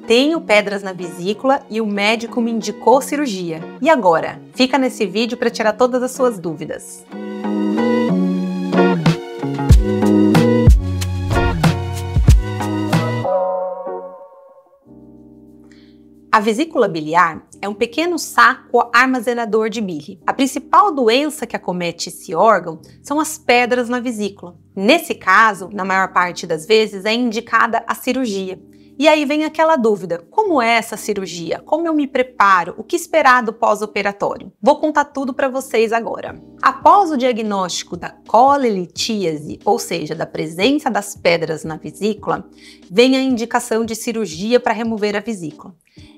Tenho pedras na vesícula e o médico me indicou cirurgia. E agora? Fica nesse vídeo para tirar todas as suas dúvidas. A vesícula biliar é um pequeno saco armazenador de bile. A principal doença que acomete esse órgão são as pedras na vesícula. Nesse caso, na maior parte das vezes, é indicada a cirurgia. E aí vem aquela dúvida, como é essa cirurgia? Como eu me preparo? O que esperar do pós-operatório? Vou contar tudo para vocês agora. Após o diagnóstico da colelitíase, ou seja, da presença das pedras na vesícula, vem a indicação de cirurgia para remover a vesícula.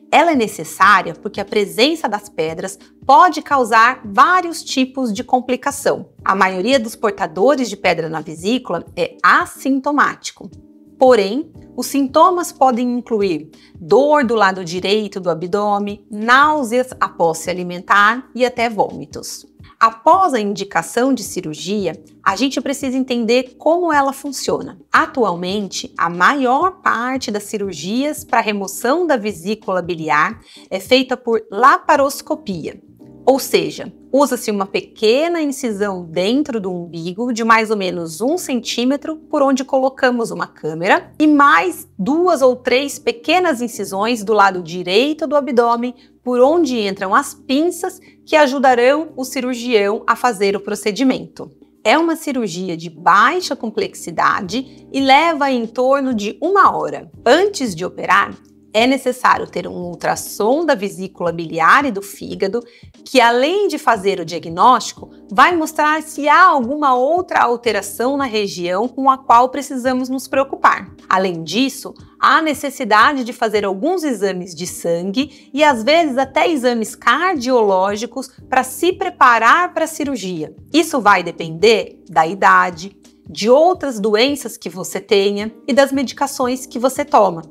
Ela é necessária porque a presença das pedras pode causar vários tipos de complicação. A maioria dos portadores de pedra na vesícula é assintomático. Porém, os sintomas podem incluir dor do lado direito do abdômen, náuseas após se alimentar e até vômitos. Após a indicação de cirurgia, a gente precisa entender como ela funciona. Atualmente, a maior parte das cirurgias para remoção da vesícula biliar é feita por laparoscopia, ou seja, usa-se uma pequena incisão dentro do umbigo de mais ou menos 1 centímetro por onde colocamos uma câmera e mais 2 ou 3 pequenas incisões do lado direito do abdômen por onde entram as pinças que ajudarão o cirurgião a fazer o procedimento. É uma cirurgia de baixa complexidade e leva em torno de 1 hora. Antes de operar, é necessário ter um ultrassom da vesícula biliar e do fígado, que além de fazer o diagnóstico, vai mostrar se há alguma outra alteração na região com a qual precisamos nos preocupar. Além disso, há necessidade de fazer alguns exames de sangue e às vezes até exames cardiológicos para se preparar para a cirurgia. Isso vai depender da idade, de outras doenças que você tenha e das medicações que você toma.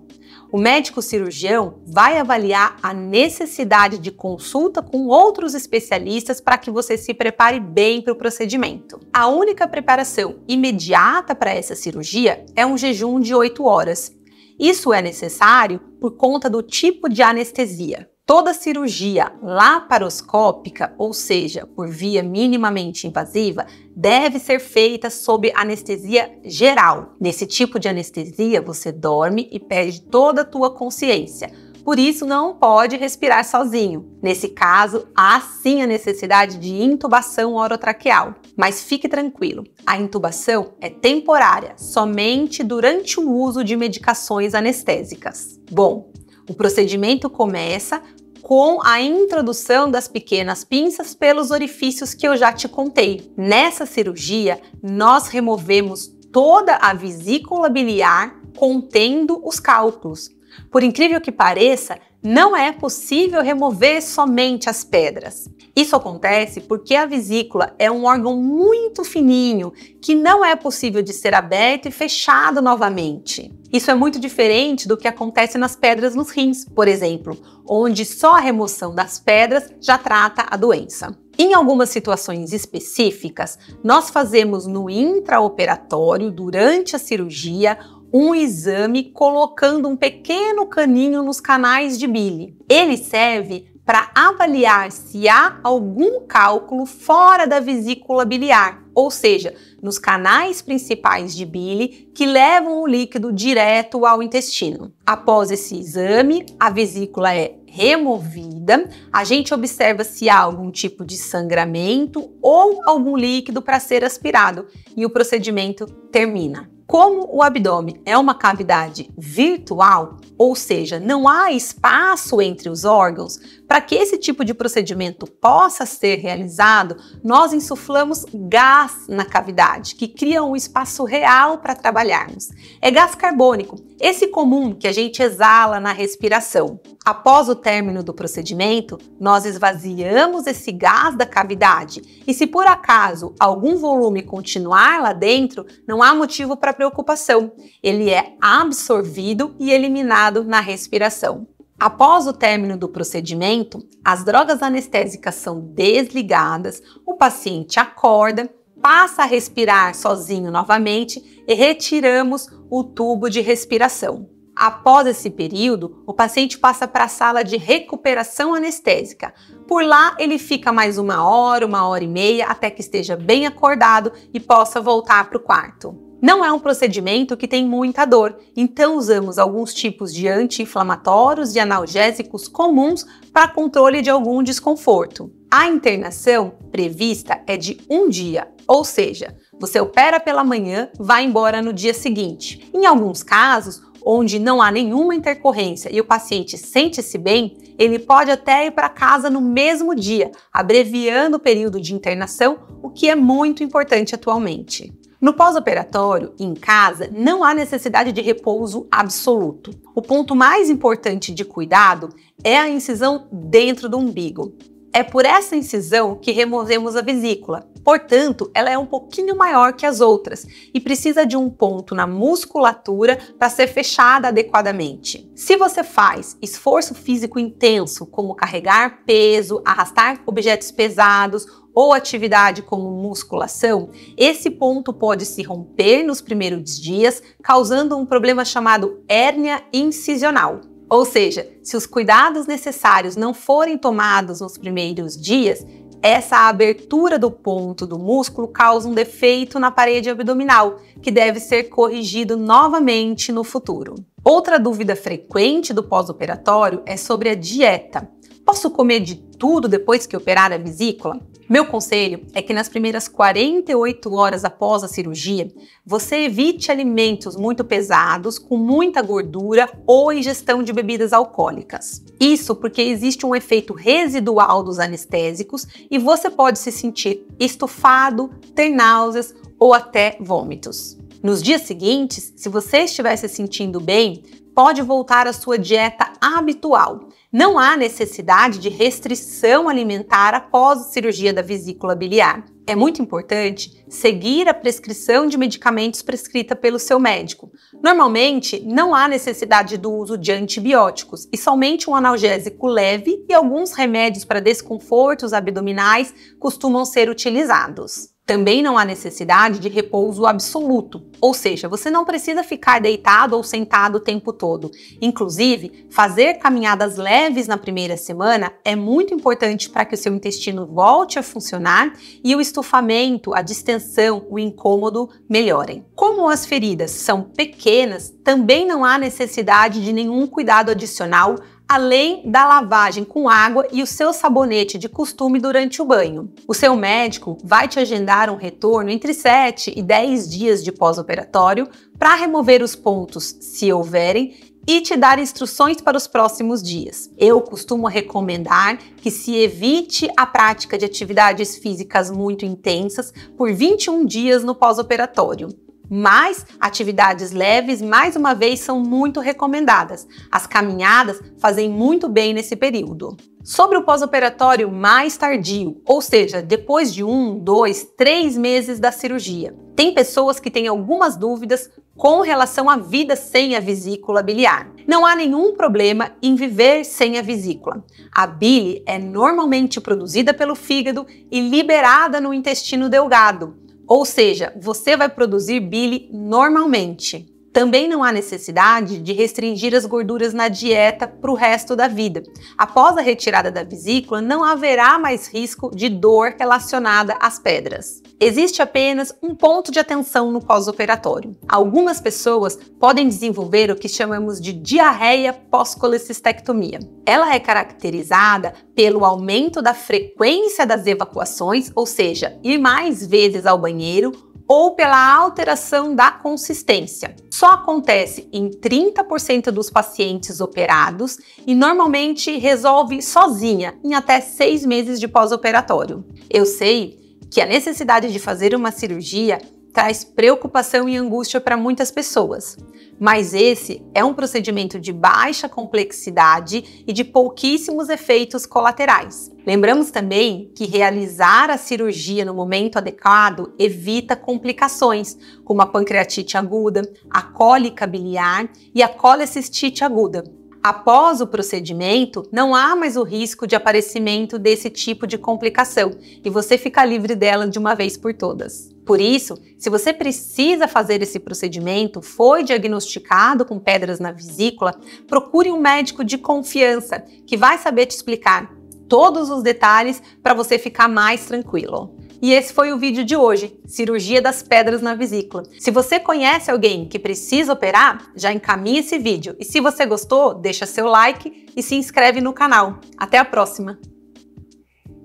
O médico cirurgião vai avaliar a necessidade de consulta com outros especialistas para que você se prepare bem para o procedimento. A única preparação imediata para essa cirurgia é um jejum de 8 horas. Isso é necessário por conta do tipo de anestesia. Toda cirurgia laparoscópica, ou seja, por via minimamente invasiva, deve ser feita sob anestesia geral. Nesse tipo de anestesia, você dorme e perde toda a tua consciência. Por isso, não pode respirar sozinho. Nesse caso, há sim a necessidade de intubação orotraqueal. Mas fique tranquilo, a intubação é temporária, somente durante o uso de medicações anestésicas. Bom, o procedimento começa com a introdução das pequenas pinças pelos orifícios que eu já te contei. Nessa cirurgia, nós removemos toda a vesícula biliar contendo os cálculos. Por incrível que pareça, não é possível remover somente as pedras. Isso acontece porque a vesícula é um órgão muito fininho que não é possível de ser aberto e fechado novamente. Isso é muito diferente do que acontece nas pedras nos rins, por exemplo, onde só a remoção das pedras já trata a doença. Em algumas situações específicas, nós fazemos no intraoperatório, durante a cirurgia, um exame colocando um pequeno caninho nos canais de bile. Ele serve para avaliar se há algum cálculo fora da vesícula biliar, ou seja, nos canais principais de bile que levam o líquido direto ao intestino. Após esse exame, a vesícula é removida, a gente observa se há algum tipo de sangramento ou algum líquido para ser aspirado e o procedimento termina. Como o abdômen é uma cavidade virtual, ou seja, não há espaço entre os órgãos, para que esse tipo de procedimento possa ser realizado, nós insuflamos gás na cavidade, que cria um espaço real para trabalharmos. É gás carbônico, esse comum que a gente exala na respiração. Após o término do procedimento, nós esvaziamos esse gás da cavidade e se por acaso algum volume continuar lá dentro, não há motivo para preocupação. Ele é absorvido e eliminado na respiração. Após o término do procedimento, as drogas anestésicas são desligadas, o paciente acorda, passa a respirar sozinho novamente e retiramos o tubo de respiração. Após esse período, o paciente passa para a sala de recuperação anestésica. Por lá, ele fica mais 1 hora e meia, até que esteja bem acordado e possa voltar para o quarto. Não é um procedimento que tem muita dor, então usamos alguns tipos de anti-inflamatórios e analgésicos comuns para controle de algum desconforto. A internação prevista é de 1 dia, ou seja, você opera pela manhã, vai embora no dia seguinte. Em alguns casos, onde não há nenhuma intercorrência e o paciente sente-se bem, ele pode até ir para casa no mesmo dia, abreviando o período de internação, o que é muito importante atualmente. No pós-operatório, em casa, não há necessidade de repouso absoluto. O ponto mais importante de cuidado é a incisão dentro do umbigo. É por essa incisão que removemos a vesícula. Portanto, ela é um pouquinho maior que as outras e precisa de um ponto na musculatura para ser fechada adequadamente. Se você faz esforço físico intenso, como carregar peso, arrastar objetos pesados ou atividade como musculação, esse ponto pode se romper nos primeiros dias, causando um problema chamado hérnia incisional. Ou seja, se os cuidados necessários não forem tomados nos primeiros dias, essa abertura do ponto do músculo causa um defeito na parede abdominal, que deve ser corrigido novamente no futuro. Outra dúvida frequente do pós-operatório é sobre a dieta. Posso comer de tudo depois que operar a vesícula? Meu conselho é que nas primeiras 48 horas após a cirurgia, você evite alimentos muito pesados, com muita gordura ou ingestão de bebidas alcoólicas. Isso porque existe um efeito residual dos anestésicos e você pode se sentir estufado, ter náuseas ou até vômitos. Nos dias seguintes, se você estiver se sentindo bem, pode voltar à sua dieta habitual. Não há necessidade de restrição alimentar após a cirurgia da vesícula biliar. É muito importante seguir a prescrição de medicamentos prescrita pelo seu médico. Normalmente, não há necessidade do uso de antibióticos e somente um analgésico leve e alguns remédios para desconfortos abdominais costumam ser utilizados. Também não há necessidade de repouso absoluto, ou seja, você não precisa ficar deitado ou sentado o tempo todo. Inclusive, fazer caminhadas leves na primeira semana é muito importante para que o seu intestino volte a funcionar e o estufamento, a distensão, o incômodo melhorem. Como as feridas são pequenas, também não há necessidade de nenhum cuidado adicional além da lavagem com água e o seu sabonete de costume durante o banho. O seu médico vai te agendar um retorno entre 7 e 10 dias de pós-operatório para remover os pontos, se houverem, e te dar instruções para os próximos dias. Eu costumo recomendar que se evite a prática de atividades físicas muito intensas por 21 dias no pós-operatório. Mas atividades leves, mais uma vez, são muito recomendadas. As caminhadas fazem muito bem nesse período. Sobre o pós-operatório mais tardio, ou seja, depois de 1, 2, 3 meses da cirurgia. Tem pessoas que têm algumas dúvidas com relação à vida sem a vesícula biliar. Não há nenhum problema em viver sem a vesícula. A bile é normalmente produzida pelo fígado e liberada no intestino delgado. Ou seja, você vai produzir bile normalmente. Também não há necessidade de restringir as gorduras na dieta para o resto da vida. Após a retirada da vesícula, não haverá mais risco de dor relacionada às pedras. Existe apenas um ponto de atenção no pós-operatório. Algumas pessoas podem desenvolver o que chamamos de diarreia pós-colecistectomia. Ela é caracterizada pelo aumento da frequência das evacuações, ou seja, ir mais vezes ao banheiro, ou pela alteração da consistência. Só acontece em 30% dos pacientes operados e normalmente resolve sozinha em até 6 meses de pós-operatório. Eu sei que a necessidade de fazer uma cirurgia traz preocupação e angústia para muitas pessoas, mas esse é um procedimento de baixa complexidade e de pouquíssimos efeitos colaterais. Lembramos também que realizar a cirurgia no momento adequado evita complicações, como a pancreatite aguda, a cólica biliar e a colecistite aguda. Após o procedimento, não há mais o risco de aparecimento desse tipo de complicação e você fica livre dela de uma vez por todas. Por isso, se você precisa fazer esse procedimento, foi diagnosticado com pedras na vesícula, procure um médico de confiança que vai saber te explicar todos os detalhes para você ficar mais tranquilo. E esse foi o vídeo de hoje, cirurgia das pedras na vesícula. Se você conhece alguém que precisa operar, já encaminha esse vídeo. E se você gostou, deixa seu like e se inscreve no canal. Até a próxima!